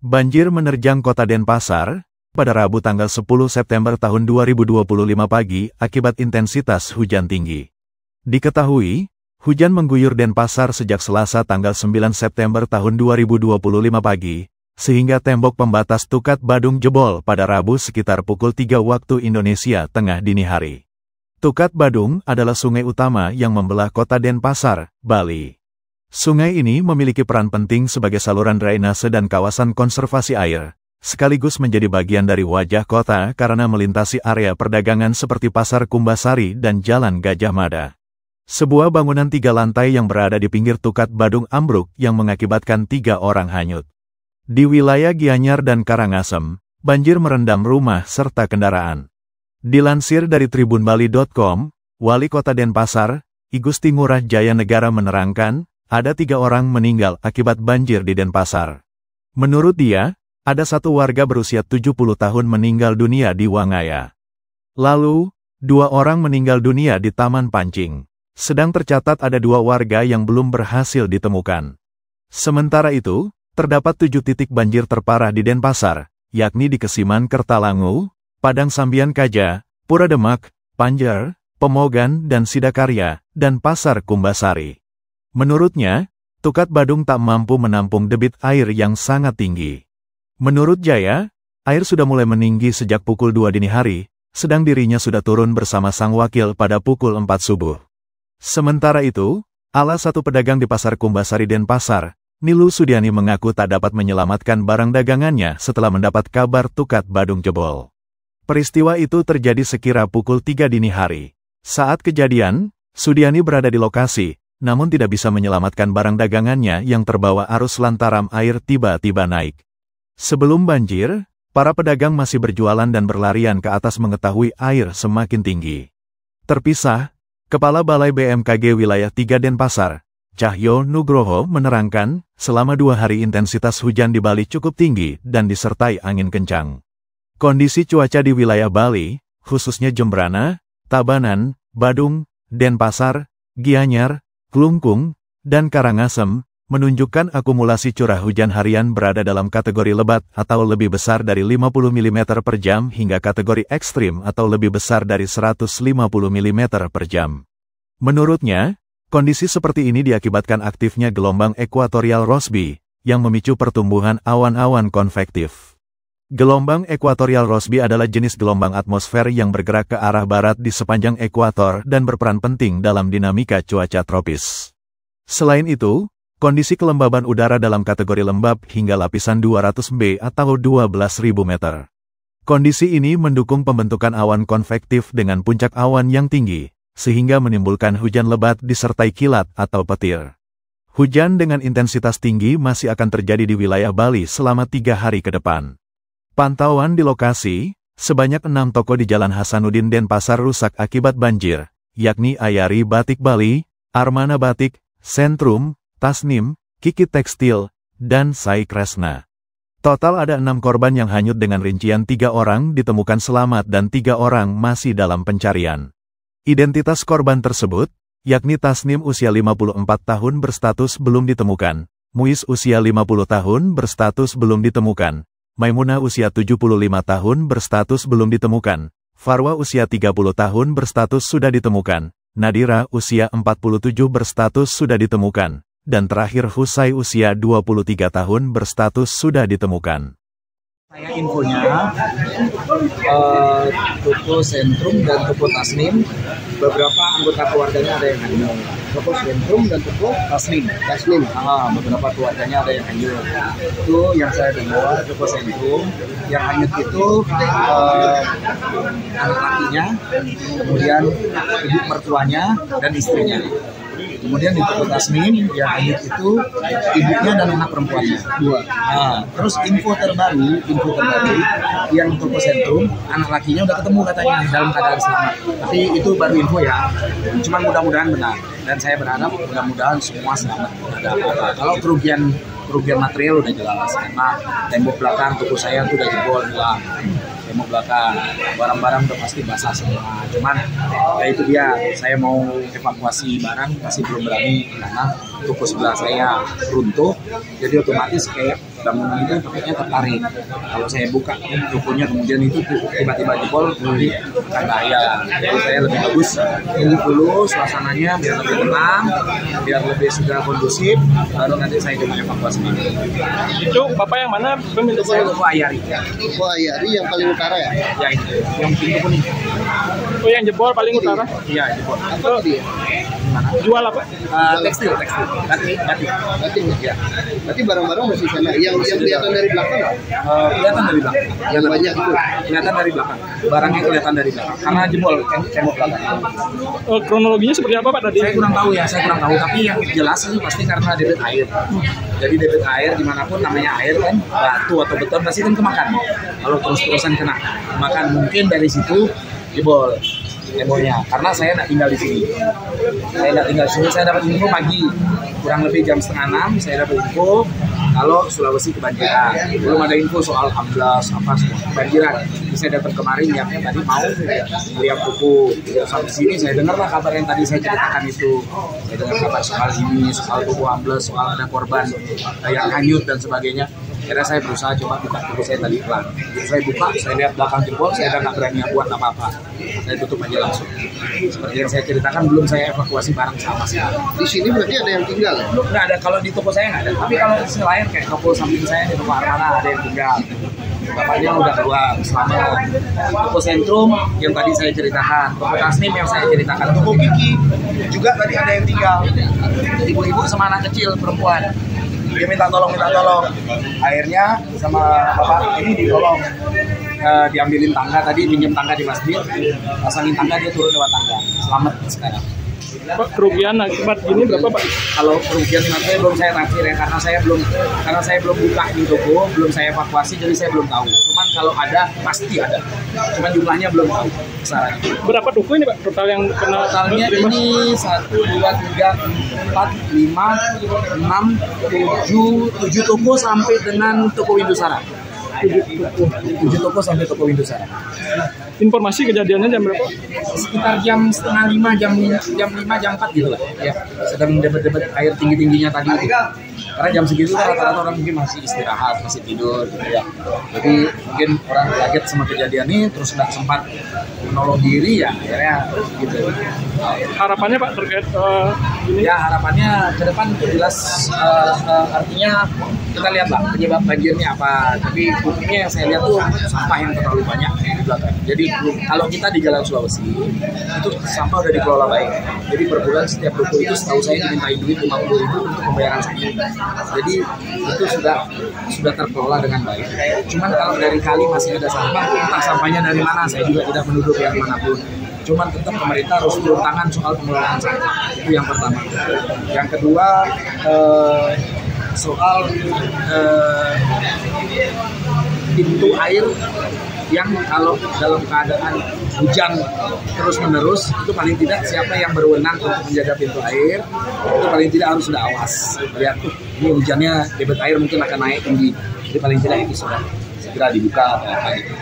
Banjir menerjang kota Denpasar pada Rabu tanggal 10 September tahun 2025 pagi akibat intensitas hujan tinggi. Diketahui, hujan mengguyur Denpasar sejak Selasa tanggal 9 September tahun 2025 pagi, sehingga tembok pembatas Tukat Badung jebol pada Rabu sekitar pukul 3 waktu Indonesia Tengah dini hari. Tukat Badung adalah sungai utama yang membelah kota Denpasar, Bali. Sungai ini memiliki peran penting sebagai saluran drainase dan kawasan konservasi air, sekaligus menjadi bagian dari wajah kota karena melintasi area perdagangan seperti Pasar Kumbasari dan Jalan Gajah Mada. Sebuah bangunan 3 lantai yang berada di pinggir Tukat Badung ambruk yang mengakibatkan 3 orang hanyut. Di wilayah Gianyar dan Karangasem, banjir merendam rumah serta kendaraan. Dilansir dari tribunbali.com, Wali Kota Denpasar, I Gusti Ngurah Jaya Negara menerangkan, ada 3 orang meninggal akibat banjir di Denpasar. Menurut dia, ada 1 warga berusia 70 tahun meninggal dunia di Wangaya. Lalu, 2 orang meninggal dunia di Taman Pancing. Sedang tercatat ada 2 warga yang belum berhasil ditemukan. Sementara itu, terdapat 7 titik banjir terparah di Denpasar, yakni di Kesiman Kertalangu, Padang Sambian Kaja, Pura Demak, Panjer, Pemogan dan Sidakarya, dan Pasar Kumbasari. Menurutnya, Tukat Badung tak mampu menampung debit air yang sangat tinggi. Menurut Jaya, air sudah mulai meninggi sejak pukul 2 dini hari, sedang dirinya sudah turun bersama sang wakil pada pukul 4 subuh. Sementara itu, salah 1 pedagang di Pasar Kumbasari Denpasar, Nilu Sudiani mengaku tak dapat menyelamatkan barang dagangannya setelah mendapat kabar Tukat Badung jebol. Peristiwa itu terjadi sekira pukul 3 dini hari. Saat kejadian, Sudiani berada di lokasi, namun tidak bisa menyelamatkan barang dagangannya yang terbawa arus lantaran air tiba-tiba naik. Sebelum banjir, para pedagang masih berjualan dan berlarian ke atas mengetahui air semakin tinggi. Terpisah, Kepala Balai BMKG Wilayah 3 Denpasar, Cahyo Nugroho menerangkan, selama 2 hari intensitas hujan di Bali cukup tinggi dan disertai angin kencang. Kondisi cuaca di wilayah Bali, khususnya Jembrana, Tabanan, Badung, Denpasar, Gianyar, Klungkung, dan Karangasem, menunjukkan akumulasi curah hujan harian berada dalam kategori lebat atau lebih besar dari 50 mm per jam hingga kategori ekstrim atau lebih besar dari 150 mm per jam. Menurutnya, kondisi seperti ini diakibatkan aktifnya gelombang ekuatorial Rossby, yang memicu pertumbuhan awan-awan konvektif. Gelombang ekuatorial Rossby adalah jenis gelombang atmosfer yang bergerak ke arah barat di sepanjang ekuator dan berperan penting dalam dinamika cuaca tropis. Selain itu, kondisi kelembaban udara dalam kategori lembab hingga lapisan 200 B atau 12.000 meter. Kondisi ini mendukung pembentukan awan konvektif dengan puncak awan yang tinggi, sehingga menimbulkan hujan lebat disertai kilat atau petir. Hujan dengan intensitas tinggi masih akan terjadi di wilayah Bali selama 3 hari ke depan. Pantauan di lokasi, sebanyak 6 toko di Jalan Hasanuddin Denpasar rusak akibat banjir, yakni Ayari Batik Bali, Armana Batik, Sentrum, Tasnim, Kiki Tekstil, dan Sai Kresna. Total ada 6 korban yang hanyut dengan rincian 3 orang ditemukan selamat dan 3 orang masih dalam pencarian. Identitas korban tersebut, yakni Tasnim usia 54 tahun berstatus belum ditemukan, Muiz usia 50 tahun berstatus belum ditemukan, Maimunah usia 75 tahun berstatus belum ditemukan, Farwa usia 30 tahun berstatus sudah ditemukan, Nadira usia 47 berstatus sudah ditemukan, dan terakhir Husai usia 23 tahun berstatus sudah ditemukan. Saya infonya, toko Sentrum dan toko Tasnim, beberapa anggota keluarganya ada yang hanyut. Toko Sentrum dan toko Tasnim. Beberapa keluarganya ada yang hanyut. Itu yang saya dengar, toko Sentrum, yang hanyut itu anak lakinya, kemudian ibu mertuanya, dan istrinya. Kemudian di toko Tasnim yang hanyut itu ibunya dan anak perempuannya 2. Terus info terbaru yang toko Sentrum anak lakinya udah ketemu katanya dalam keadaan selamat. Tapi itu baru info ya. Cuman mudah-mudahan benar. Dan saya berharap mudah-mudahan semua selamat. Kalau kerugian material udah jelas karena tembok belakang toko saya tuh udah jebol hilang. Tembok belakang, barang-barang udah pasti basah semua. Cuman ya itu dia, saya mau evakuasi barang masih belum berani karena toko sebelah saya runtuh, jadi otomatis kayak bangunan itu takutnya tertarik. Kalau saya buka tokonya kemudian itu tiba-tiba jebol, nanti akan bahaya. Jadi saya lebih bagus tunggu dulu suasananya biar lebih tenang, biar lebih sudah kondusif, baru nanti saya coba evakuasi. Itu Bapak yang mana pemilik toko? Saya toko Ayari. Toko Ayari yang paling utara ya? Ya itu, yang pintu kuning. Oh, yang jebol paling utara? Iya, jebol. Apa dia? Jual apa? Tekstil. Batik. Berarti Ya. berarti barang-barang masih sana. Yang kelihatan dari belakang nggak? Kelihatan dari belakang. Yang banyak itu. Kelihatan dari belakang. Barangnya kelihatan dari belakang. Karena jebol tembok belakang. Kronologinya seperti apa Pak tadi? Saya kurang tahu. Tapi yang jelas sih pasti karena debit air. Jadi debit air dimanapun namanya air kan, batu atau beton pasti kan kemakan. Kalau terus-terusan kena makan, mungkin dari situ jebol temboknya. Karena saya nggak tinggal di sini. Saya dapat info pagi, kurang lebih jam 5:30 saya dapat info kalau Sulawesi kebanjiran. Belum ada info soal amblas apa semua kebanjiran. Jadi saya datang kemarin niatnya tadi mau lihat toko. Sampai sini saya dengarlah kabar yang tadi saya ceritakan itu. Saya dengar kabar soal ini, soal toko amblas, soal ada korban yang hanyut dan sebagainya. Akhirnya saya berusaha coba buka toko saya tadi pelan. Saya buka, saya lihat belakang jebol, saya udah nggak berani buat apa-apa. Saya tutup aja langsung. Seperti yang saya ceritakan, belum saya evakuasi barang sama sekali. Di sini berarti ada yang tinggal ya? Nggak ada, kalau di toko saya nggak ada. Tapi kalau di sisi lain kayak toko samping saya di toko Armana ada yang tinggal. Bapaknya udah keluar selama toko Sentrum yang tadi saya ceritakan, toko Tasnim yang saya ceritakan, toko Kiki juga tadi ada yang tinggal. Ibu-ibu sama anak kecil perempuan. Dia minta tolong. Akhirnya sama bapak ini ditolong, diambilin tangga tadi, pinjam tangga di masjid, pasangin tangga, dia turun lewat tangga. Selamat sekarang. Pak, kerugian akibat gini berapa Pak? Kalau kerugian saya belum saya naksir ya, karena saya belum buka di toko, belum saya evakuasi, jadi saya belum tahu. Cuman kalau ada pasti ada. Cuman jumlahnya belum tahu besarannya. Berapa toko ini Pak total yang kena? Totalnya ini 1, 2, 3, 4, 5, 6, 7 toko sampai dengan toko Windusara. 7 toko sampai toko Windusara. Informasi kejadiannya jam berapa? Sekitar jam 4:30, jam 5, jam 4 gitu lah. Ya, sedang debat-debat air tinggi-tingginya tadi itu. Karena jam segitu kan rata-rata orang mungkin masih istirahat, masih tidur gitu ya. Jadi mungkin orang kaget sama kejadian ini, terus nggak sempat menolong diri ya, akhirnya gitu. Harapannya Pak terkait ini? Ya harapannya ke depan jelas, artinya kita lihatlah penyebab banjirnya apa. Tapi buktinya yang saya lihat tuh sampah yang terlalu banyak di belakang. Jadi kalau kita di Jalan Sulawesi itu sampah udah dikelola baik. Jadi per bulan setiap toko itu setahu saya dimintain duit 50.000 untuk pembayaran sampah. Jadi itu sudah terkelola dengan baik. Cuman kalau dari kali masih ada sampah, entah sampahnya dari mana, saya juga tidak menuduh yang manapun. Cuman tetap pemerintah harus turun tangan soal pengelolaan sampah. Itu yang pertama. Yang kedua soal pintu air yang kalau dalam keadaan hujan terus-menerus, itu paling tidak siapa yang berwenang untuk menjaga pintu air, itu paling tidak harus sudah awas. Lihat tuh, ini hujannya debit air mungkin akan naik tinggi. Jadi paling tidak itu sudah segera dibuka atau apa gitu.